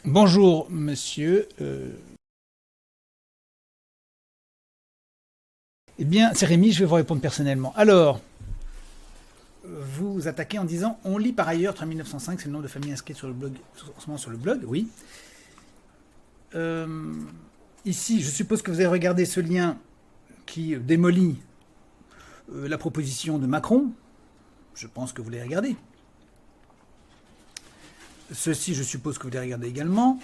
Bonjour, monsieur. Eh bien, c'est Rémi, je vais vous répondre personnellement. Alors, vous attaquez en disant on lit par ailleurs 3905, c'est le nombre de familles inscrites sur le blog, en ce moment sur le blog, oui. Euh, Ici, je suppose que vous avez regardé ce lien qui démolit la proposition de Macron. Je pense que vous l'avez regardé. Ceci, je suppose que vous l'avez regardé également.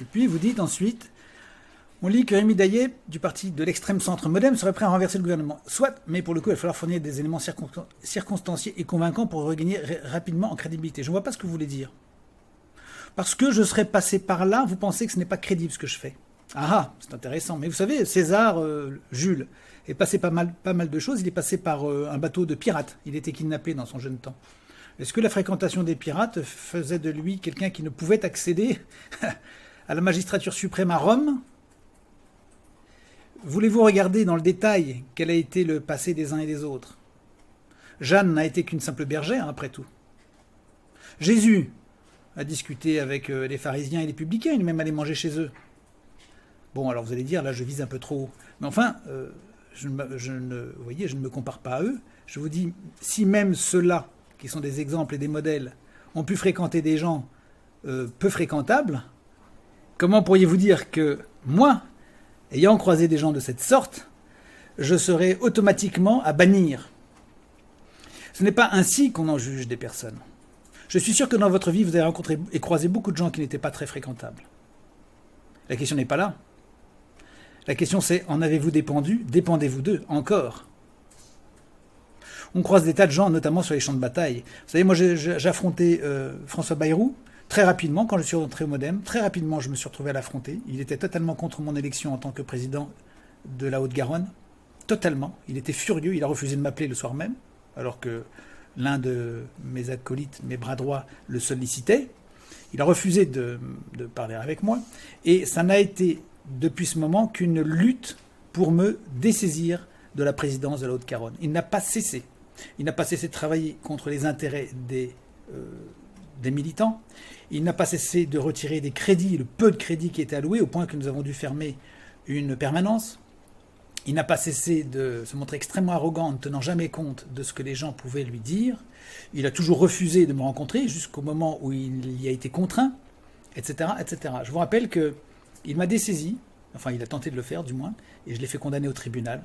Et puis, vous dites ensuite on lit que Rémi Daillet, du parti de l'extrême centre Modem, serait prêt à renverser le gouvernement. Soit, mais pour le coup, il va falloir fournir des éléments circonstanciés et convaincants pour regagner rapidement en crédibilité. Je ne vois pas ce que vous voulez dire. Parce que je serais passé par là, vous pensez que ce n'est pas crédible ce que je fais. Ah, c'est intéressant. Mais vous savez, César, Jules, est passé pas mal de choses. Il est passé par un bateau de pirates. Il était kidnappé dans son jeune temps. Est-ce que la fréquentation des pirates faisait de lui quelqu'un qui ne pouvait accéder à la magistrature suprême à Rome? Voulez-vous regarder dans le détail quel a été le passé des uns et des autres? Jeanne n'a été qu'une simple bergère, après tout. Jésus a discuté avec les pharisiens et les publicains, il est même allé manger chez eux. Bon, alors vous allez dire, là je vise un peu trop haut. Mais enfin, vous voyez, je ne me compare pas à eux. Je vous dis, si même ceux-là, qui sont des exemples et des modèles, ont pu fréquenter des gens peu fréquentables, comment pourriez-vous dire que moi, ayant croisé des gens de cette sorte, je serais automatiquement à bannir? Ce n'est pas ainsi qu'on en juge des personnes. Je suis sûr que dans votre vie, vous avez rencontré et croisé beaucoup de gens qui n'étaient pas très fréquentables. La question n'est pas là. La question c'est, en avez-vous dépendu? Dépendez-vous d'eux, encore? On croise des tas de gens, notamment sur les champs de bataille. Vous savez, moi j'ai affronté François Bayrou, très rapidement, quand je suis rentré au Modem, très rapidement je me suis retrouvé à l'affronter. Il était totalement contre mon élection en tant que président de la Haute-Garonne. Totalement. Il était furieux, il a refusé de m'appeler le soir même, alors que l'un de mes acolytes, mes bras droits, le sollicitait. Il a refusé de parler avec moi. Et ça n'a été, depuis ce moment, qu'une lutte pour me dessaisir de la présidence de la Haute-Garonne. Il n'a pas cessé. Il n'a pas cessé de travailler contre les intérêts des militants. Il n'a pas cessé de retirer des crédits, le peu de crédits qui étaient alloués, au point que nous avons dû fermer une permanence. Il n'a pas cessé de se montrer extrêmement arrogant, ne tenant jamais compte de ce que les gens pouvaient lui dire. Il a toujours refusé de me rencontrer jusqu'au moment où il y a été contraint, etc., etc. Je vous rappelle qu'il m'a dessaisi, enfin il a tenté de le faire du moins, et je l'ai fait condamner au tribunal,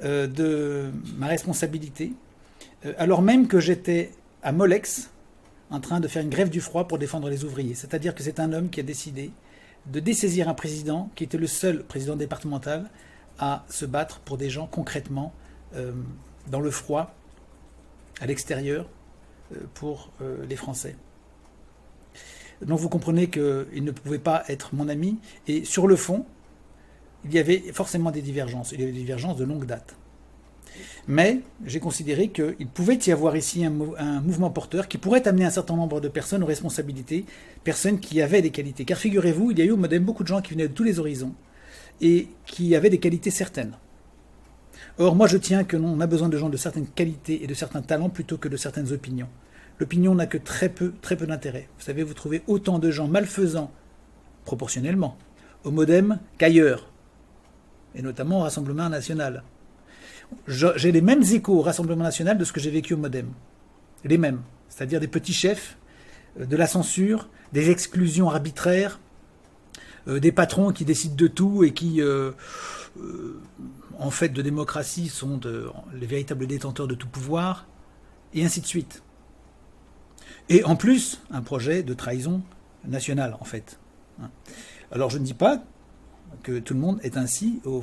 de ma responsabilité, alors même que j'étais à Molex, en train de faire une grève du froid pour défendre les ouvriers. C'est-à-dire que c'est un homme qui a décidé de dessaisir un président qui était le seul président départemental à se battre pour des gens concrètement dans le froid, à l'extérieur, pour les Français. Donc vous comprenez qu'il ne pouvait pas être mon ami. Et sur le fond, il y avait forcément des divergences. Il y avait des divergences de longue date. Mais j'ai considéré qu'il pouvait y avoir ici un mouvement porteur qui pourrait amener un certain nombre de personnes aux responsabilités, personnes qui avaient des qualités. Car figurez-vous, il y a eu au Modem beaucoup de gens qui venaient de tous les horizons et qui avaient des qualités certaines. Or, moi je tiens que l'on a besoin de gens de certaines qualités et de certains talents plutôt que de certaines opinions. L'opinion n'a que très peu d'intérêt. Vous savez, vous trouvez autant de gens malfaisants, proportionnellement, au Modem qu'ailleurs, et notamment au Rassemblement national. J'ai les mêmes échos au Rassemblement national de ce que j'ai vécu au Modem. Les mêmes. C'est-à-dire des petits chefs, de la censure, des exclusions arbitraires, des patrons qui décident de tout et qui, en fait, de démocratie, sont les véritables détenteurs de tout pouvoir, et ainsi de suite. Et en plus, un projet de trahison nationale, en fait. Alors je ne dis pas que tout le monde est ainsi au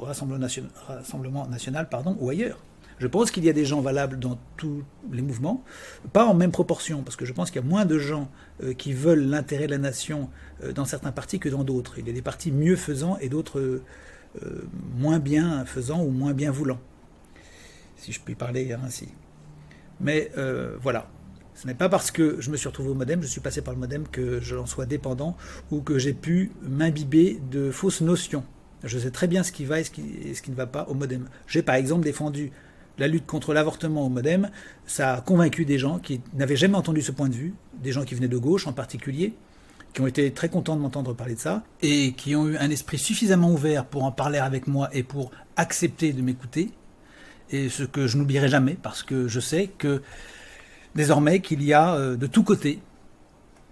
Rassemblement national ou ailleurs. Je pense qu'il y a des gens valables dans tous les mouvements, pas en même proportion, parce que je pense qu'il y a moins de gens qui veulent l'intérêt de la nation dans certains partis que dans d'autres. Il y a des partis mieux faisants et d'autres moins bien faisants ou moins bien voulants, si je puis parler ainsi. Mais voilà. Ce n'est pas parce que je me suis retrouvé au Modem, je suis passé par le Modem, que j'en sois dépendant ou que j'ai pu m'imbiber de fausses notions. Je sais très bien ce qui va et ce qui ne va pas au Modem. J'ai par exemple défendu la lutte contre l'avortement au MoDem, ça a convaincu des gens qui n'avaient jamais entendu ce point de vue, des gens qui venaient de gauche en particulier, qui ont été très contents de m'entendre parler de ça, et qui ont eu un esprit suffisamment ouvert pour en parler avec moi et pour accepter de m'écouter, et ce que je n'oublierai jamais, parce que je sais que désormais qu'il y a de tous côtés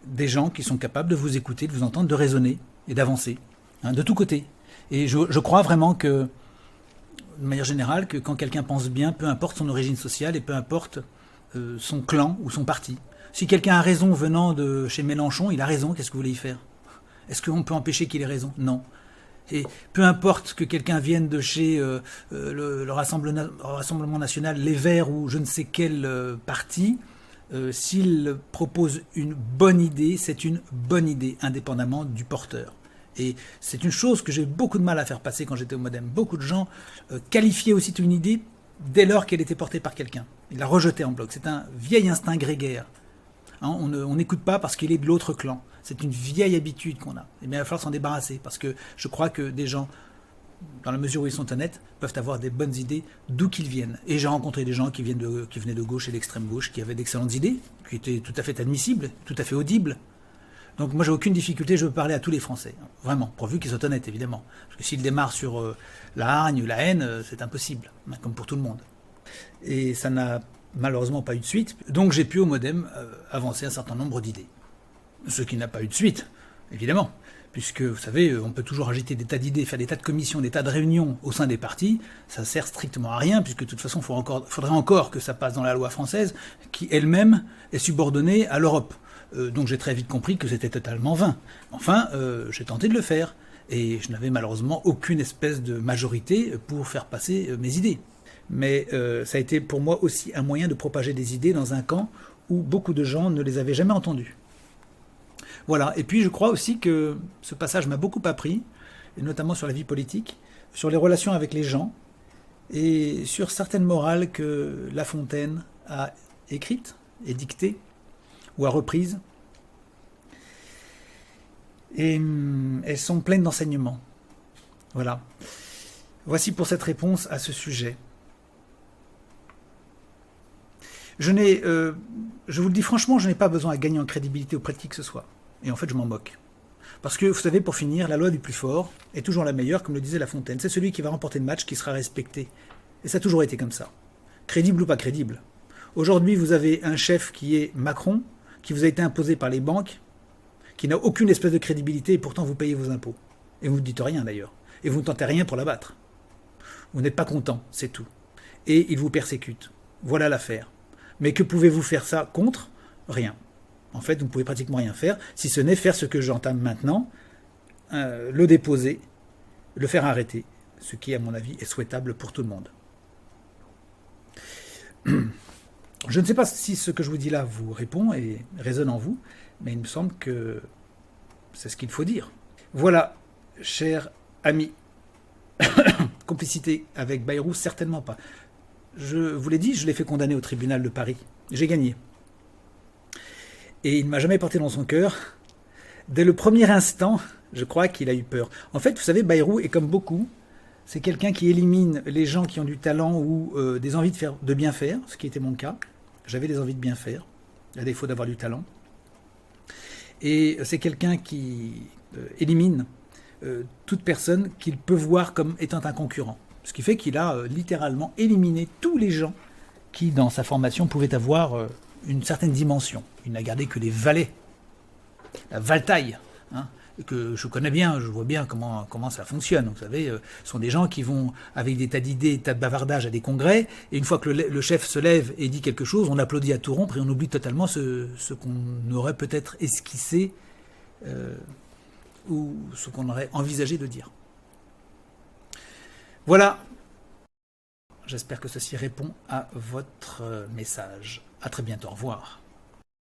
des gens qui sont capables de vous écouter, de vous entendre, de raisonner et d'avancer, hein, de tous côtés. Et je crois vraiment que, de manière générale, que quand quelqu'un pense bien, peu importe son origine sociale et peu importe son clan ou son parti. Si quelqu'un a raison venant de chez Mélenchon, il a raison, qu'est-ce que vous voulez y faire? Est-ce qu'on peut empêcher qu'il ait raison? Non. Et peu importe que quelqu'un vienne de chez le Rassemblement National, les Verts ou je ne sais quel parti, s'il propose une bonne idée, c'est une bonne idée, indépendamment du porteur. Et c'est une chose que j'ai beaucoup de mal à faire passer quand j'étais au MoDem. Beaucoup de gens qualifiaient aussitôt une idée dès lors qu'elle était portée par quelqu'un. Ils la rejetaient en bloc. C'est un vieil instinct grégaire. Hein, on n'écoute pas parce qu'il est de l'autre clan. C'est une vieille habitude qu'on a. Et bien, il va falloir s'en débarrasser parce que je crois que des gens, dans la mesure où ils sont honnêtes, peuvent avoir des bonnes idées d'où qu'ils viennent. Et j'ai rencontré des gens qui venaient de gauche et d'extrême gauche, qui avaient d'excellentes idées, qui étaient tout à fait admissibles, tout à fait audibles. Donc moi, j'ai aucune difficulté, je veux parler à tous les Français. Vraiment, pourvu qu'ils soient honnêtes, évidemment. Parce que s'ils démarrent sur la hargne ou la haine, c'est impossible, comme pour tout le monde. Et ça n'a malheureusement pas eu de suite. Donc j'ai pu au MoDem avancer un certain nombre d'idées. Ce qui n'a pas eu de suite, évidemment. Puisque, vous savez, on peut toujours agiter des tas d'idées, faire des tas de commissions, des tas de réunions au sein des partis. Ça sert strictement à rien, puisque de toute façon, faudrait encore que ça passe dans la loi française, qui elle-même est subordonnée à l'Europe. Donc j'ai très vite compris que c'était totalement vain. Enfin, j'ai tenté de le faire. Et je n'avais malheureusement aucune espèce de majorité pour faire passer mes idées. Mais ça a été pour moi aussi un moyen de propager des idées dans un camp où beaucoup de gens ne les avaient jamais entendues. Voilà, et puis je crois aussi que ce passage m'a beaucoup appris, et notamment sur la vie politique, sur les relations avec les gens, et sur certaines morales que La Fontaine a écrites et dictées, ou a reprises. Et elles sont pleines d'enseignements. Voilà. Voici pour cette réponse à ce sujet. Je vous le dis franchement, je n'ai pas besoin à gagner en crédibilité auprès de qui que ce soit. Et en fait, je m'en moque. Parce que, vous savez, pour finir, la loi du plus fort est toujours la meilleure, comme le disait La Fontaine. C'est celui qui va remporter le match qui sera respecté. Et ça a toujours été comme ça. Crédible ou pas crédible. Aujourd'hui, vous avez un chef qui est Macron, qui vous a été imposé par les banques, qui n'a aucune espèce de crédibilité, et pourtant vous payez vos impôts. Et vous ne dites rien d'ailleurs. Et vous ne tentez rien pour l'abattre. Vous n'êtes pas content, c'est tout. Et il vous persécute. Voilà l'affaire. Mais que pouvez-vous faire ça contre? Rien. En fait, vous ne pouvez pratiquement rien faire, si ce n'est faire ce que j'entame maintenant, le déposer, le faire arrêter, ce qui, à mon avis, est souhaitable pour tout le monde. Je ne sais pas si ce que je vous dis là vous répond et résonne en vous, mais il me semble que c'est ce qu'il faut dire. Voilà, cher ami. Complicité avec Bayrou, certainement pas. Je vous l'ai dit, je l'ai fait condamner au tribunal de Paris. J'ai gagné. Et il ne m'a jamais porté dans son cœur. Dès le premier instant, je crois qu'il a eu peur. En fait, vous savez, Bayrou est comme beaucoup. C'est quelqu'un qui élimine les gens qui ont du talent ou des envies de bien faire, ce qui était mon cas. J'avais des envies de bien faire, à défaut d'avoir du talent. Et c'est quelqu'un qui élimine toute personne qu'il peut voir comme étant un concurrent. Ce qui fait qu'il a littéralement éliminé tous les gens qui, dans sa formation, pouvaient avoir une certaine dimension. Il n'a gardé que des valets. La valtaille, hein, que je connais bien, je vois bien comment ça fonctionne. Vous savez, ce sont des gens qui vont avec des tas d'idées, des tas de bavardages à des congrès, et une fois que le chef se lève et dit quelque chose, on applaudit à tout rompre et on oublie totalement ce qu'on aurait peut-être esquissé ou ce qu'on aurait envisagé de dire. Voilà. J'espère que ceci répond à votre message. À très bientôt. Au revoir.